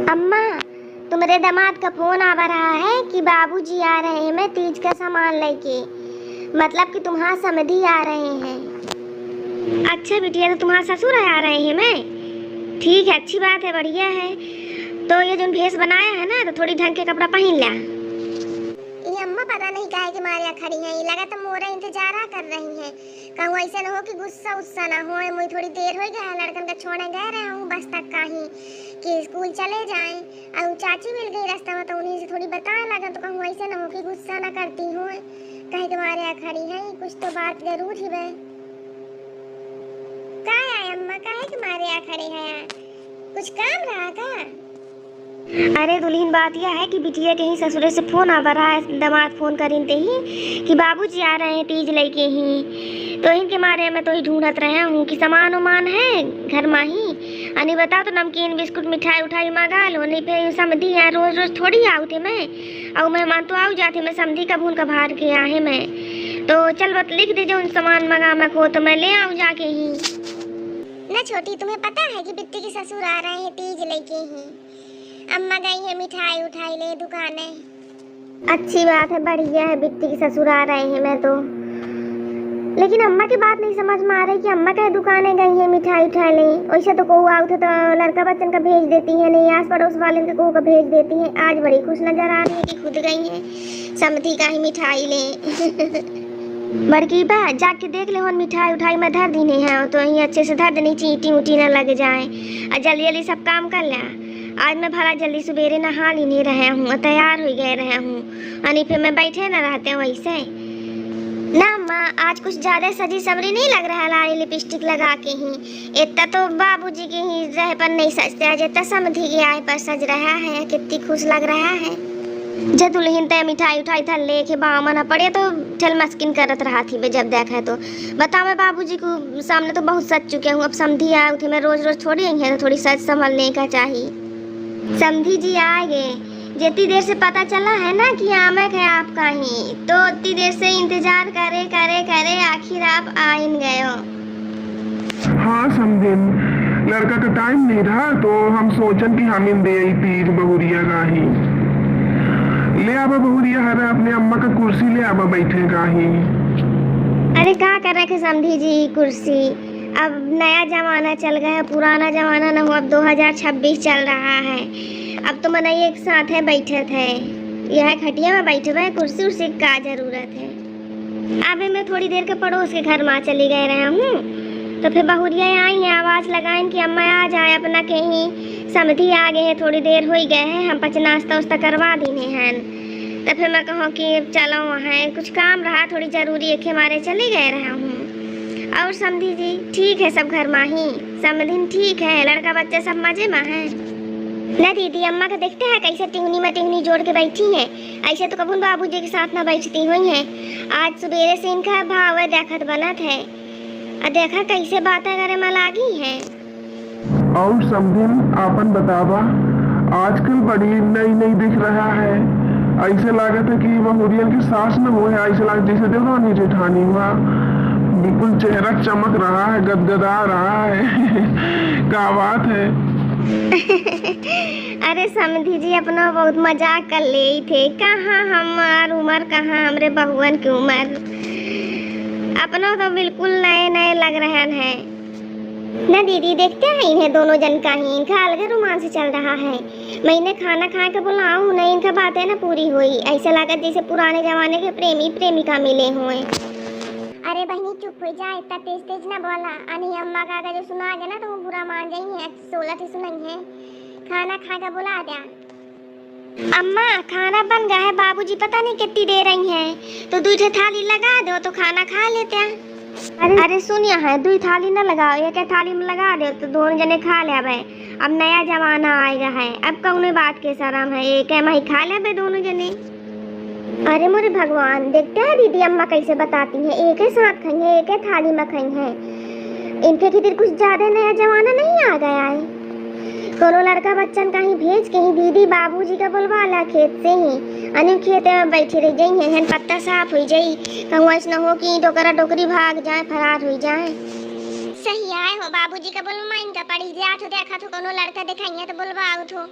अम्मा, तुम्हारे दामाद का फोन आ रहा है कि बाबूजी आ रहे हैं, मैं तीज का सामान लेके। मतलब कि तुम्हारा समधी आ रहे हैं। अच्छा बिटिया, तो तुम्हारा ससुर आ रहे हैं। मैं ठीक है, अच्छी बात है, बढ़िया है। तो ये जो भेष बनाया है ना, तो थोड़ी ढंग के कपड़ा पहन ला। ये अम्मा पता नहीं काहे के मारे खड़ी हैं, ये लगा तो मोरा इंतजार कर रही हैं। कहूँ ऐसे न हो कि गुस्सा उस्सा ना हो। मुझे थोड़ी देर हो गया है, लड़कन का छोड़ने गए रहे हूँ बस तक कहीं कि स्कूल चले जाएं। और चाची मिल गई रास्ता में, तो उन्हीं से थोड़ी बताने लगा। तो कहूँ ऐसे न हो कि गुस्सा ना करती हूँ, कहे के मारे खड़ी हैं। कुछ तो बात जरूर ही है। क्या है अम्मा, काहे के मारे खड़ी है? कुछ काम रहा का? अरे दुल्हन, बात यह है कि बिटिया के ही ससुरे से फोन आ रहा है। दामाद फोन करीनते ही कि बाबूजी आ रहे हैं तीज लेके ही। तो इनके मारे मैं तो ही ढूंढत रहा हूँ कि सामान उमान है घर में ही। अनि बताओ तो नमकीन बिस्कुट मिठाई उठाई मंगा लो। नहीं फिर समधी है, रोज रोज थोड़ी आऊ थे मैं। और मेहमान तो आऊ जाते, मैं समधी का भून का भार के आहे मैं। तो चल बत लिख दे जो सामान मंगा मैं को, तो मैं ले आऊँ जाके ही ना। छोटी, तुम्हें पता है कि बिट्टी के ससुर आ रहे हैं तीज लेके ही। अम्मा गई है मिठाई उठाई ले दुकाने। अच्छी बात है, बढ़िया है, बिट्टी के ससुर आ रहे हैं। मैं तो लेकिन अम्मा की बात नहीं समझ में आ रही कि अम्मा कहीं दुकाने गई है मिठाई उठाई ले। वैसे तो को आउ थे तो लड़का बच्चन का भेज देती है, नहीं आस पड़ोस वाले के को का भेज देती है। आज बड़ी खुश नजर आ रही है कि खुद गई है समधी का ही मिठाई ले। बड़की बा जाके देख ले, मिठाई उठाई में धर दी है तो यही अच्छे से धर देनी, चींटी उटी न लग जाए। और जल्दी जल्दी सब काम कर लिया। आज मैं भला जल्दी सवेरे नहा ही नहीं रहे हूँ, तैयार हो गए रहे हूँ। अनि फिर मैं बैठे न रहते हैं वैसे ना। माँ आज कुछ ज्यादा सजी सबरी नहीं लग रहा, लाली लिपस्टिक लगा के ही। इतना तो बाबूजी के ही रहे पर नहीं सजते, आज इतना समधी के आए पर सज रहा है। कितनी खुश लग रहा है। जब दुल्हन तय मिठाई उठाई था लेके बामा ना पड़े तो ठल मस्किन करत रहा थी। जब देखा तो बताओ, मैं बाबूजी को सामने तो बहुत सज चुके हूँ। अब समधी आए थे, मैं रोज रोज थोड़ी आई है, तो थोड़ी सज संभलने का चाहिए। समधी जी आ गए। जितनी देर से पता चला है ना कि आमक है आपका ही, तो उतनी देर से इंतजार करे करे करे आखिर आप आ इन गए हो। हाँ समझिन, लड़का का टाइम नहीं रहा तो हम सोचन कि हम इन दे तीज बहुरिया का ही ले आबा। बहुरिया हर अपने अम्मा का कुर्सी ले आबा, बैठे का ही। अरे क्या कर रहे थे समधी जी कुर्सी? अब नया जमाना चल गया है, पुराना जमाना ना हो। अब 2026 चल रहा है। अब तो मना एक साथ है बैठे थे, यह खटिया में बैठे हुए, कुर्सी उर्सी का जरूरत है। अबे मैं थोड़ी देर के पड़ोस के घर में चली गए रहा हूँ, तो फिर बहुरिया आई हैं, आवाज़ लगाएं कि अम्मा आ जाए अपना कहीं समधी आ गए हैं, थोड़ी देर हो ही गए हैं, हम पच नाश्ता उस्ता करवा दीने हैं। तो फिर मैं कहूँ कि चलो वहाँ कुछ काम रहा, थोड़ी ज़रूरी है हमारे चले गए रहा हूँ। और समधी जी ठीक है, सब घर में ही समधिन ठीक है, लड़का बच्चा सब मजे में है ना। दीदी अम्मा का देखते हैं कैसे टिहनी में टिहनी जोड़ के बैठी हैं। ऐसे तो कभी बाबूजी के साथ ना बैठती हुई हैं। आज सवेरे से इनका भाव है देखत बनत है, और देखा कैसे बातें करे में लागी है। और समझिन आपन बतावा, आजकल बड़ी नई नई दिख रहा है। ऐसे लागत है कि बहुरियन की सास न हो है, ऐसे लागत जैसे देवरानी जेठानी हुआ। बिल्कुल चेहरा चमक रहा है, गदगदा रहा है। क्या बात है? अरे समधी जी अपना बहुत मजाक कर ले थे। कहाँ हमार उम्र, कहाँ हमरे बहुअन की उम्र। अपना तो बिल्कुल नए नए लग रहे हैं ना। दीदी देखते हैं इन्हें दोनों जन का ही, इनका अलग रोमांस चल रहा है। मैं इन्हें खाना खा के बुलाऊं नहीं, इनका बातें ना पूरी हुई। ऐसा लगा जैसे पुराने जमाने के प्रेमी प्रेमिका मिले हुए। अरे बहनी चुप हो जा, इतना तेज तेज ना बोला। अनी अम्मा का अगर जो सुना गया ना तो वो बुरा मान जाएंगे। 16 थी सुनाई है, खाना खा के बुला दिया। अम्मा खाना बन गया है, बाबूजी पता नहीं कितनी देर रही हैं, तो दूसरी थाली लगा दो तो खाना खा लेते हैं। अरे सुनिए है, दो थाली ना लगाओ, एक थाली में लगा दो तो दोनों जने खा ले। अब नया जमाना आएगा है, अब कौन बात के शर्म है, एक ही खा ले दोनों जने। अरे मोरे भगवान, देखते हैं दीदी अम्मा कैसे बताती हैं, एक ही साथ खाएंगे, एक ही थाली में खाएंगे। इनके खातिर कुछ ज्यादा नया जमाना नहीं आ गया है। कोनो लड़का बच्चन कहीं भेज के ही दीदी बाबूजी का बुलवा ला खेत से ही। अनु खेत में बैठी रह जाई हैं, पत्ता साफ हो जाई, कहूँ ऐसा न हो कि डोकरा डोकरी भाग जाए, फरार हो जाए। सही आए हो, बाबूजी का बुलवा इनका पड़ी जा तो देखा तो कोनो लड़का दिखाइए तो बुलवाओ तो।